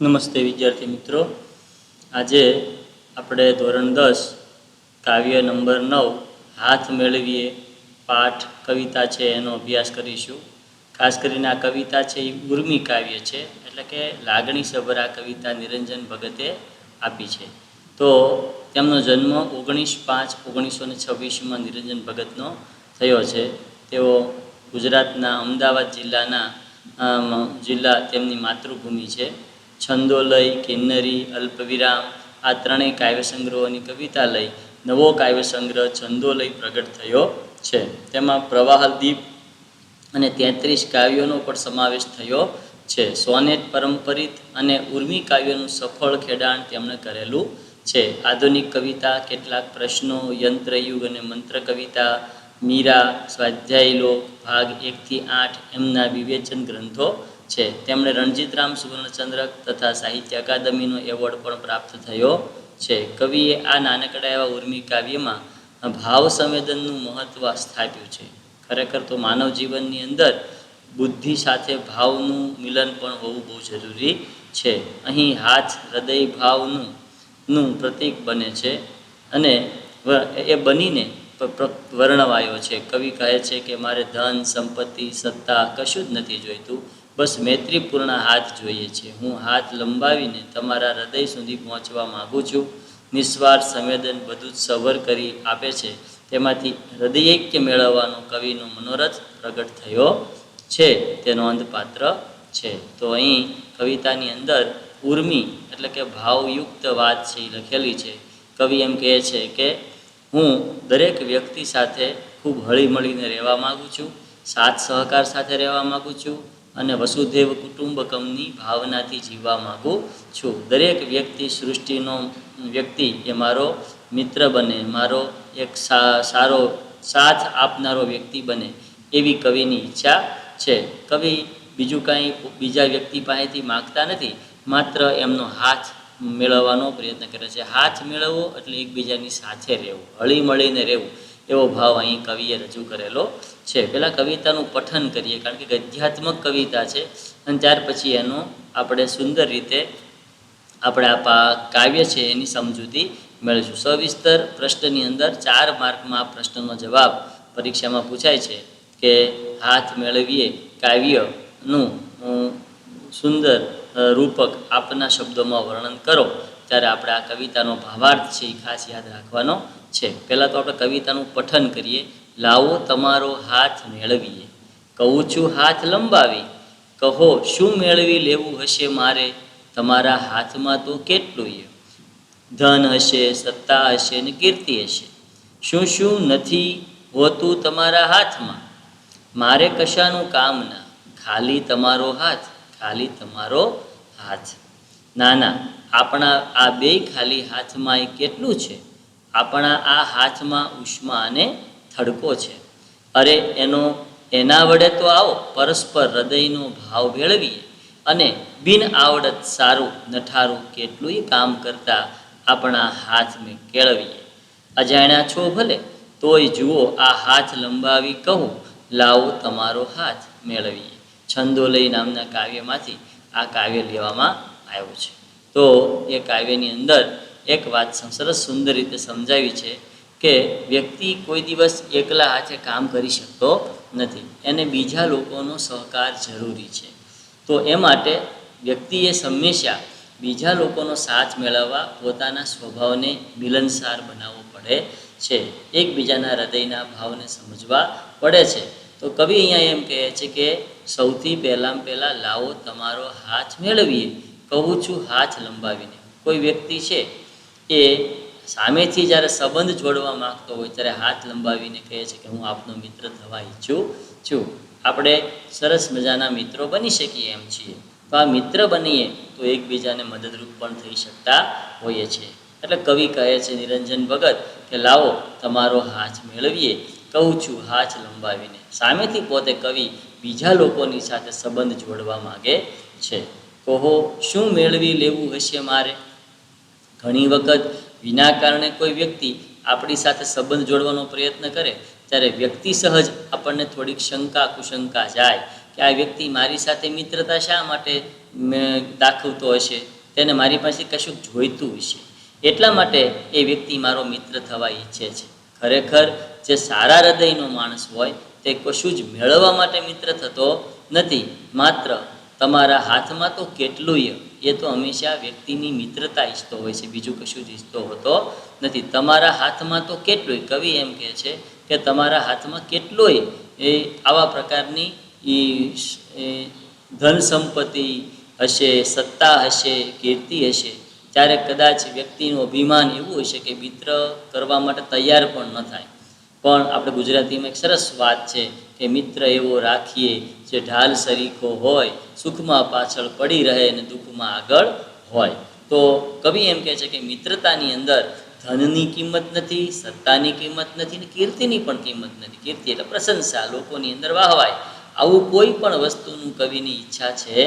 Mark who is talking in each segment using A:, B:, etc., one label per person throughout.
A: નમસ્તે વિદ્યાર્થી મિત્રો, આજે આપણે ધોરણ 10 કાવ્ય નંબર 9 હાથ મેળવીએ પાઠ કવિતા છે એનો અભ્યાસ કરીશું. ખાસ કરીને આ કવિતા છે એ ઉર્મી કાવ્ય છે, એટલે કે લાગણીસભર આ કવિતા નિરંજન ભગતે આપી છે. તો તેમનો જન્મ 19/5/1926 નિરંજન ભગતનો થયો છે. તેઓ ગુજરાતના અમદાવાદ જિલ્લા તેમની માતૃભૂમિ છે. છંદોલય, કિન્નરી, અલ્પવિરામ આ ત્રણેય કાવ્યસંગ્રહોની કવિતા લઈ નવો કાવ્યસંગ્રહ છંદોલય પ્રગટ થયો છે. તેમાં પ્રવાહદીપ અને 33 કાવ્યોનો પણ સમાવેશ થયો છે. સોનેટ પરંપરિત અને ઉર્મી કાવ્યનું સફળ ખેડાણ તેમણે કરેલું છે. આધુનિક કવિતા, કેટલાક પ્રશ્નો, યંત્રયુગ અને મંત્ર કવિતા, મીરા, સ્વાધ્યાયલોક ભાગ 1 થી 8 એમના વિવેચન ગ્રંથો છે. તેમણે રણજીતરામ સુવર્ણચંદ્રક તથા સાહિત્ય અકાદમીનો એવોર્ડ પણ પ્રાપ્ત થયો છે. કવિએ આ નાનકડા એવા ઉર્મી કાવ્યમાં ભાવ સંવેદનનું મહત્ત્વ સ્થાપ્યું છે. ખરેખર તો માનવ જીવનની અંદર બુદ્ધિ સાથે ભાવનું મિલન પણ હોવું બહુ જરૂરી છે. અહીં હાથ હૃદય ભાવનું પ્રતીક બને છે અને એ બનીને વર્ણવાયો છે. કવિ કહે છે કે મારે ધન, સંપત્તિ, સત્તા કશું જ નથી જોઈતું, બસ મૈત્રીપૂર્ણ હાથ જોઈએ છે. હું હાથ લંબાવીને તમારા હૃદય સુધી પહોંચવા માગું છું. નિસ્વાર્થ સંવેદન બધું જ સવર કરી આપે છે. તેમાંથી હૃદયૈક્ય મેળવવાનો કવિનો મનોરથ પ્રગટ થયો છે, તે નોંધપાત્ર છે. તો અહીં કવિતાની અંદર ઉર્મી એટલે કે ભાવયુક્ત વાત છે એ લખેલી છે. કવિ એમ કહે છે કે હું દરેક વ્યક્તિ સાથે ખૂબ હળીમળીને રહેવા માગું છું, સાથ સહકાર સાથે રહેવા માગું છું અને વસુધૈવ કુટુંબકમની ભાવનાથી જીવવા માગું છું. દરેક વ્યક્તિ, સૃષ્ટિનો વ્યક્તિ એ મારો મિત્ર બને, મારો એક સારો સાથ આપનારો વ્યક્તિ બને, એવી કવિની ઈચ્છા છે. કવિ બીજું કાંઈ બીજા વ્યક્તિ પાસેથી માગતા નથી, માત્ર એમનો હાથ મેળવવાનો પ્રયત્ન કરે છે. હાથ મેળવવો એટલે એકબીજાની સાથે રહેવું, હળીમળીને રહેવું, એવો ભાવ અહીં કવિએ રજૂ કરેલો છે. પહેલાં કવિતાનું પઠન કરીએ, કારણ કે ગદ્યાત્મક કવિતા છે અને ત્યાર પછી એનો આપણે સુંદર રીતે આપણે આ કાવ્ય છે એની સમજૂતી મેળવીશું. સવિસ્તર પ્રશ્નની અંદર 4 માર્કમાં આ પ્રશ્નનો જવાબ પરીક્ષામાં પૂછાય છે કે હાથ મેળવીએ કાવ્યનું સુંદર રૂપક આપના શબ્દોમાં વર્ણન કરો. ત્યારે આપણે આ કવિતાનો ભાવાર્થ છે એ ખાસ યાદ રાખવાનો છે. પહેલાં તો આપણે કવિતાનું પઠન કરીએ. લાવો તમારો હાથ મેળવીએ, કહું છું હાથ લંબાવી, કહો શું મેળવી લેવું હશે મારે, તમારા હાથમાં તો કેટલું ધન હશે, સત્તા હશે ને કીર્તિ હશે, શું શું નથી હોતું તમારા હાથમાં, મારે કશાનું કામ ના, ખાલી તમારો હાથ, ખાલી તમારો હાથ. નાના આપણા આ બે ખાલી હાથમાં એ કેટલું છે, આપણા આ હાથમાં ઉષ્મા અને થડકો છે. અરે એના વડે તો આવો પરસ્પર હૃદયનો ભાવ ભેળવીએ અને બિન આવડત સારું નઠારું કેટલુંય કામ કરતા આપણા હાથને કેળવીએ. અજાણ્યા છો ભલે તોય જુઓ આ હાથ લંબાવી કહું, લાવો તમારો હાથ મેળવીએ. છંદોલય નામના કાવ્યમાંથી આ કાવ્ય લેવામાં આવ્યું છે. તો એ કાવ્યની અંદર એક વાત સરસ સુંદર રીતે સમજાવી છે કે વ્યક્તિ કોઈ દિવસ એકલા હાથે કામ કરી શકતો નથી, એને બીજા લોકોનો સહકાર જરૂરી છે. તો એ માટે વ્યક્તિએ હંમેશા બીજા લોકોનો સાથ મેળવવા પોતાના સ્વભાવને મિલનસાર બનાવવો પડે છે, એકબીજાના હૃદયના ભાવને સમજવા પડે છે. તો કવિ અહીંયા એમ કહે છે કે સૌથી પહેલાં લાવો તમારો હાથ મેળવીએ, કહું છું હાથ લંબાવીને. કોઈ વ્યક્તિ છે એ સામેથી જ્યારે સંબંધ જોડવા માગતો હોય ત્યારે હાથ લંબાવીને કહે છે કે હું આપનો મિત્ર થવા ઈચ્છું છું. આપણે સરસ મજાના મિત્રો બની શકીએ એમ છીએ, તો આ મિત્ર બનીએ તો એકબીજાને મદદરૂપ પણ થઈ શકતા હોઈએ છીએ. એટલે કવિ કહે છે નિરંજન ભગત કે લાવો તમારો હાથ મેળવીએ, કહું છું હાથ લંબાવીને. સામેથી પોતે કવિ બીજા લોકોની સાથે સંબંધ જોડવા માગે છે. કહો શું મેળવી લેવું હશે મારે. ઘણી વખત વિના કારણે કોઈ વ્યક્તિ આપણી સાથે સંબંધ જોડવાનો પ્રયત્ન કરે ત્યારે વ્યક્તિ સહજ આપણને થોડીક શંકા કુશંકા જાય કે આ વ્યક્તિ મારી સાથે મિત્રતા શા માટે દાખવતો હશે, તેને મારી પાસે કશુંક જોઈતું હશે, એટલા માટે એ વ્યક્તિ મારો મિત્ર થવા ઈચ્છે છે. ખરેખર જે સારા હૃદયનો માણસ હોય તે કશું જ મેળવવા માટે મિત્ર થતો નથી. માત્ર તમારા હાથમાં તો કેટલુંય, એ તો હંમેશા વ્યક્તિની મિત્રતા ઈચ્છતો હોય છે, બીજું કશું જ ઈચ્છતો હોતો નથી. તમારા હાથમાં તો કેટલુંય, કવિ એમ કહે છે કે તમારા હાથમાં કેટલુંય એ આવા પ્રકારની ધન સંપત્તિ હશે, સત્તા હશે, કીર્તિ હશે, ત્યારે કદાચ વ્યક્તિનું અભિમાન એવું હશે કે મિત્ર કરવા માટે તૈયાર પણ ન થાય. પણ આપણે ગુજરાતીમાં એક સરસ વાત છે કે મિત્ર એવો રાખીએ જે ઢાલ સરીખો હોય, સુખમાં પાછળ પડી રહે અને દુઃખમાં આગળ હોય. તો કવિ એમ કહે છે કે મિત્રતાની અંદર ધનની કિંમત નથી, સત્તાની કિંમત નથી ને કીર્તિની પણ કિંમત નથી. કીર્તિ એટલે પ્રશંસા, લોકોની અંદર વાહવાય, આવું કોઈ પણ વસ્તુનું કવિની ઈચ્છા છે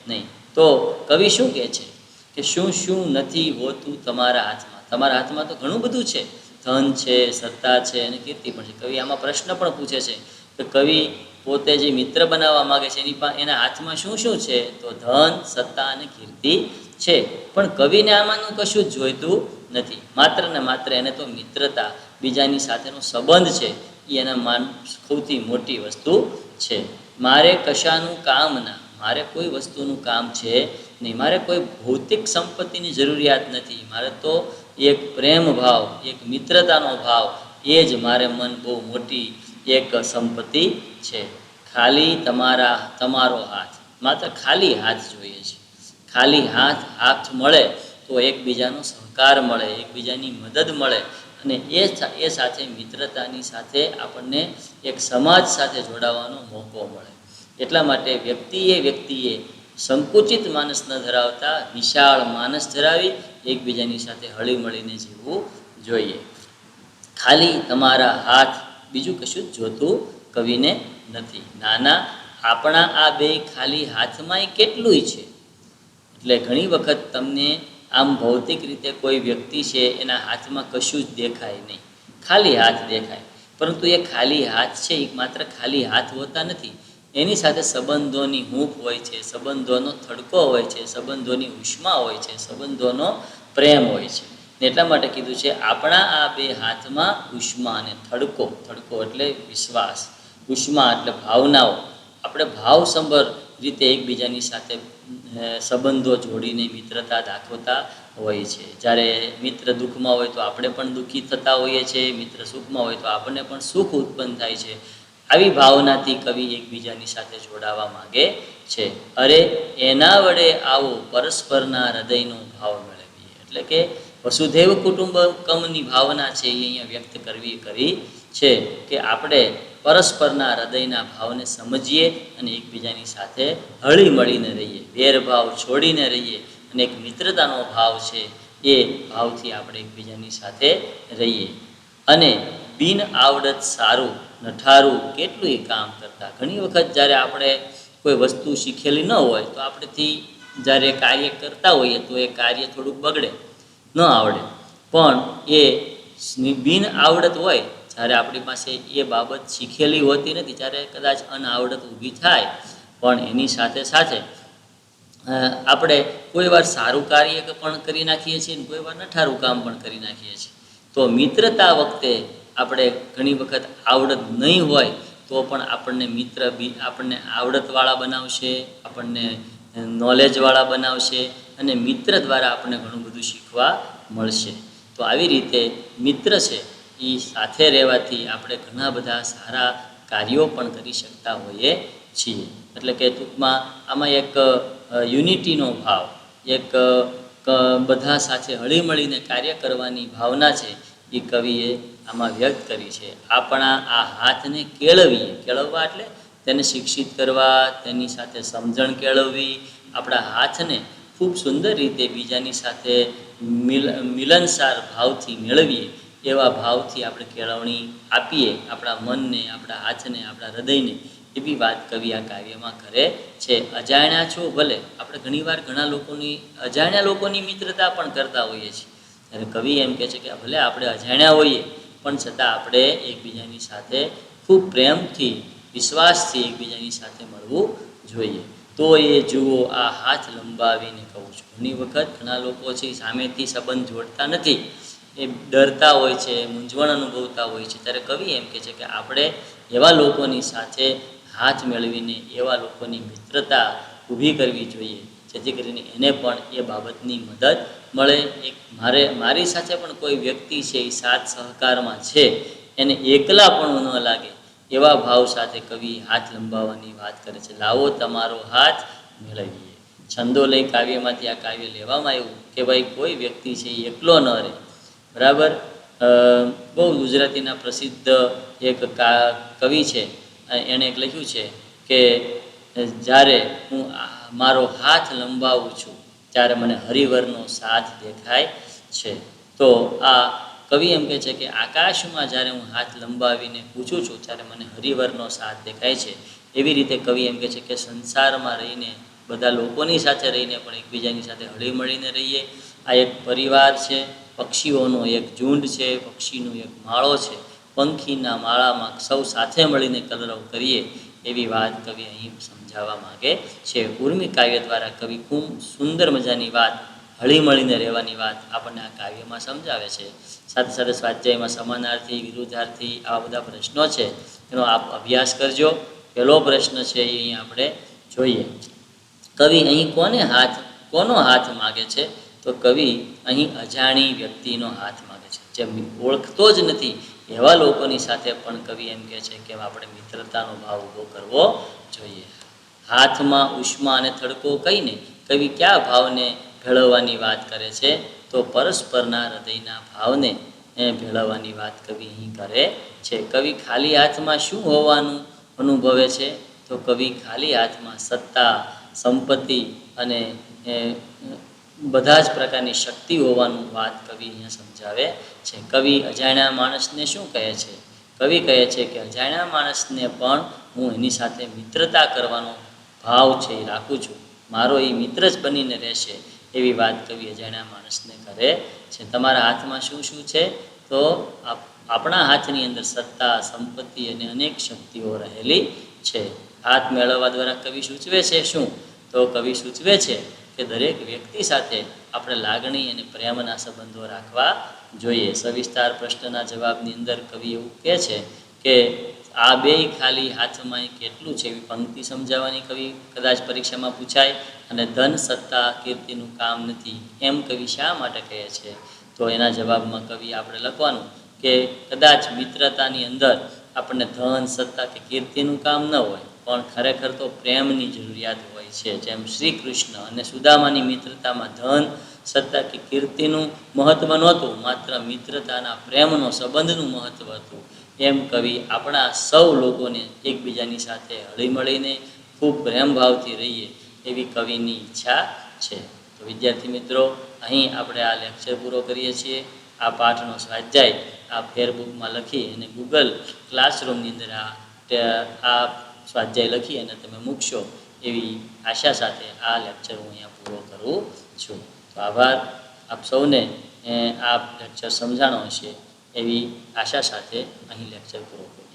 A: નહીં. તો કવિ શું કહે છે કે શું શું નથી હોતું તમારા હાથમાં. તમારા હાથમાં તો ઘણું બધું છે, ધન છે, સત્તા છે અને કીર્તિ પણ છે. કવિ આમાં પ્રશ્ન પણ પૂછે છે કે કવિ પોતે જે મિત્ર બનાવવા માગે છે એના હાથમાં શું શું છે? તો ધન, સત્તા અને કીર્તિ છે. પણ કવિને આમાંનું કશું જ જોઈતું નથી. માત્ર ને માત્ર એને તો મિત્રતા, બીજાની સાથેનો સંબંધ છે, એ એના સૌથી મોટી વસ્તુ છે. મારે કશાનું કામ ના, મારે કોઈ વસ્તુનું કામ છે નહીં, મારે કોઈ ભૌતિક સંપત્તિની જરૂરિયાત નથી. મારે તો એક પ્રેમ ભાવ, એક મિત્રતાનો ભાવ, એ જ મારે મન બહુ મોટી એક સંપત્તિ છે. ખાલી તમારો હાથ, માત્ર ખાલી હાથ જોઈએ છે. ખાલી હાથ મળે તો એકબીજાનો સહકાર મળે, એકબીજાની મદદ મળે અને એ સાથે મિત્રતાની સાથે આપણને એક સમાજ સાથે જોડાવાનો મોકો મળે. એટલા માટે વ્યક્તિએ સંકુચિત માનસ ન ધરાવતા વિશાળ માનસ ધરાવી એકબીજાની સાથે હળી મળીને જીવવું જોઈએ. ખાલી તમારા હાથ, બીજું કશું જ જોતું કવિને નથી. નાના આપણા આ બે ખાલી હાથમાંય કેટલુંય છે. એટલે ઘણી વખત તમને આમ ભૌતિક રીતે કોઈ વ્યક્તિ છે એના હાથમાં કશું જ દેખાય નહીં, ખાલી હાથ દેખાય, પરંતુ એ ખાલી હાથ છે એ માત્ર ખાલી હાથ હોતા નથી. એની સાથે સંબંધોની હૂંફ હોય છે, સંબંધોનો થડકો હોય છે, સંબંધોની ઉષ્મા હોય છે, સંબંધોનો પ્રેમ હોય છે. એટલા માટે કીધું છે આપણા આ બે હાથમાં ઉષ્મા અને થડકો. થડકો એટલે વિશ્વાસ, ઉષ્મા એટલે ભાવનાઓ. આપણે ભાવસંભર રીતે એકબીજાની સાથે સંબંધો જોડીને મિત્રતા દાખવતા હોય છે. જ્યારે મિત્ર દુઃખમાં હોય તો આપણે પણ દુઃખી થતા હોઈએ છીએ, મિત્ર સુખમાં હોય તો આપણને પણ સુખ ઉત્પન્ન થાય છે. આવી ભાવનાથી કવિ એકબીજાની સાથે જોડાવા માગે છે. અરે એના વડે આવો પરસ્પરના હૃદયનો ભાવ મેળવીએ. એટલે કે વસુધૈવ કુટુંબકમની ભાવના છે એ અહીંયા વ્યક્ત કરી છે કે આપણે પરસ્પરના હૃદયના ભાવને સમજીએ અને એકબીજાની સાથે હળી મળીને રહીએ, વેરભાવ છોડીને રહીએ અને એક મિત્રતાનો ભાવ છે એ ભાવથી આપણે એકબીજાની સાથે રહીએ. અને બિન આવડત સારું નઠારું કેટલું કામ કરતા. ઘણી વખત જ્યારે આપણે કોઈ વસ્તુ શીખેલી ન હોય તો આપણેથી જ્યારે કાર્ય કરતા હોઈએ તો એ કાર્ય થોડુંક બગડે, ન આવડે. પણ એ બિન આવડત હોય, જ્યારે આપણી પાસે એ બાબત શીખેલી હોતી નથી, ત્યારે કદાચ અનાવડત ઊભી થાય. પણ એની સાથે સાથે આપણે કોઈ વાર સારું કાર્ય પણ કરી નાખીએ છીએ અને કોઈ વાર નઠારું કામ પણ કરી નાખીએ છીએ. તો મિત્રતા વખતે આપણે ઘણી વખત આવડત નહીં હોય તો પણ આપણને મિત્ર આપણને આવડતવાળા બનાવશે, આપણને નોલેજવાળા બનાવશે અને મિત્ર દ્વારા આપણને ઘણું બધું શીખવા મળશે. તો આવી રીતે મિત્ર છે એ સાથે રહેવાથી આપણે ઘણા બધા સારા કાર્યો પણ કરી શકતા હોઈએ છીએ. એટલે કે ટૂંકમાં આમાં એક યુનિટીનો ભાવ, એક બધા સાથે હળીમળીને કાર્ય કરવાની ભાવના છે એ કવિએ આમાં વ્યક્ત કરી છે. આપણા આ હાથને કેળવીએ, કેળવવા એટલે તેને શિક્ષિત કરવા, તેની સાથે સમજણ કેળવવી. આપણા હાથને ખૂબ સુંદર રીતે બીજાની સાથે મિલનસાર ભાવથી મેળવીએ, એવા ભાવથી આપણે કેળવણી આપીએ આપણા મનને, આપણા હાથને, આપણા હૃદયને. એવી વાત કવિ આ કાવ્યમાં કરે છે. અજાણ્યા છો ભલે, આપણે ઘણીવાર અજાણ્યા લોકોની મિત્રતા પણ કરતા હોઈએ છીએ. ત્યારે કવિ એમ કહે છે કે ભલે આપણે અજાણ્યા હોઈએ પણ છતાં આપણે એકબીજાની સાથે ખૂબ પ્રેમથી, વિશ્વાસથી એકબીજાની સાથે મળવું જોઈએ. તો એ જુઓ આ હાથ લંબાવીને કહું છું. ઘણી વખત ઘણા લોકો છે સામેથી સંબંધ જોડતા નથી, એ ડરતા હોય છે, મૂંઝવણ અનુભવતા હોય છે. ત્યારે કવિ એમ કહે છે કે આપણે એવા લોકોની સાથે હાથ મેળવીને એવા લોકોની મિત્રતા ઊભી કરવી જોઈએ, જેથી કરીને એને પણ એ બાબતની મદદ મળે. એક મારી સાથે પણ કોઈ વ્યક્તિ છે એ સાથ સહકારમાં છે, એને એકલા પણ ન લાગે એવા ભાવ સાથે કવિ હાથ લંબાવવાની વાત કરે છે. લાવો તમારો હાથ મેળવીએ. છંદોલય કાવ્યમાંથી આ કાવ્ય લેવામાં આવ્યું કે ભાઈ કોઈ વ્યક્તિ છે એ એકલો ન રહે. બરાબર. બહુ ગુજરાતીના પ્રસિદ્ધ એક કવિ છે, એણે એક લખ્યું છે કે જ્યારે હું મારો હાથ લંબાવું છું ત્યારે મને હરિવરનો સાથ દેખાય છે. તો આ કવિ એમ કહે છે કે આકાશમાં જ્યારે હું હાથ લંબાવીને પૂછું છું ત્યારે મને હરિવરનો સાથ દેખાય છે. એવી રીતે કવિ એમ કહે છે કે સંસારમાં રહીને બધા લોકોની સાથે રહીને પણ એકબીજાની સાથે હળીમળીને રહીએ. આ એક પરિવાર છે, પક્ષીઓનો એક ઝુંડ છે, પક્ષીનો એક માળો છે. પંખીના માળામાં સૌ સાથે મળીને કલરવ કરીએ એવી વાત કવિ અહીં સમજાવવા માગે છે. ઉર્મી કાવ્ય દ્વારા કવિ ખૂબ સુંદર મજાની વાત, હળીમળીને રહેવાની વાત આપણને આ કાવ્યમાં સમજાવે છે. સાથે સાથે સ્વાધ્યાયમાં સમાનાર્થી, વિરુદ્ધાર્થી આવા બધા પ્રશ્નો છે, એનો આપ અભ્યાસ કરજો. પહેલો પ્રશ્ન છે એ અહીં આપણે જોઈએ. કવિ અહીં કોનો હાથ માગે છે? તો કવિ અહીં અજાણી વ્યક્તિનો હાથ માગે છે, જે ઓળખતો જ નથી એવા લોકોની સાથે પણ કવિ એમ કહે છે કે આપણે મિત્રતાનો ભાવ ઊભો કરવો જોઈએ. હાથમાં ઉષ્મા અને થડકો કહીને કવિ કયા ભાવને ભેળવવાની વાત કરે છે? તો પરસ્પરના હૃદયના ભાવને ભેળવવાની વાત કવિ અહીં કરે છે. કવિ ખાલી હાથમાં શું હોવાનું અનુભવે છે? તો કવિ ખાલી હાથમાં સત્તા, સંપત્તિ અને બધા જ પ્રકારની શક્તિ હોવાનું વાત કવિ અહીંયા સમજાવે છે. કવિ અજાણ્યા માણસને શું કહે છે? કવિ કહે છે કે અજાણ્યા માણસને પણ હું એની સાથે મિત્રતા કરવાનો ભાવ છે એ રાખું છું, મારો એ મિત્ર જ બનીને રહેશે એવી વાત કવિ અજાણ્યા માણસને કરે છે. તમારા હાથમાં શું શું છે? તો આપણા હાથની અંદર સત્તા, સંપત્તિ અને અનેક શક્તિઓ રહેલી છે. હાથ મેળવવા દ્વારા કવિ સૂચવે છે શું? તો કવિ સૂચવે છે કે દરેક વ્યક્તિ સાથે આપણે લાગણી અને પ્રેમના સંબંધો રાખવા જોઈએ. સવિસ્તાર પ્રશ્નના જવાબની અંદર કવિ એવું કહે છે કે આ બેય ખાલી હાથમાં કેટલું છે એવી પંક્તિ સમજાવવાની કવિ કદાચ પરીક્ષામાં પૂછાય. અને ધન, સત્તા, કીર્તિનું કામ નથી એમ કવિ શા માટે કહે છે? તો એના જવાબમાં કવિ આપણે લખવાનું કે કદાચ મિત્રતાની અંદર આપણને ધન, સત્તા કે કીર્તિનું કામ ન હોય, પણ ખરેખર તો પ્રેમની જરૂરિયાત હોય છે. જેમ શ્રી કૃષ્ણ અને સુદામાની મિત્રતામાં ધન, સત્તા કે કીર્તિનું મહત્વ નહોતું, માત્ર મિત્રતાના પ્રેમનો, સંબંધનું મહત્વ હતું. એમ કવિ આપણા સૌ લોકોને એકબીજાની સાથે હળીમળીને ખૂબ પ્રેમભાવથી રહીએ એવી કવિની ઈચ્છા છે. તો વિદ્યાર્થી મિત્રો, અહીં આપણે આ લેક્ચર પૂરો કરીએ છીએ. આ પાઠનો સ્વાધ્યાય આ ફેરબુકમાં લખી અને ગૂગલ ક્લાસરૂમની અંદર આ સ્વાધ્યાય લખી અને તમે મૂકશો એવી આશા સાથે આ લેક્ચર હું અહીંયા પૂરો કરું છું. તો આભાર. આપ સૌને આ લેક્ચર સમજાણો હશે એવી આશા સાથે અહીં લેક્ચર પૂરો કરું.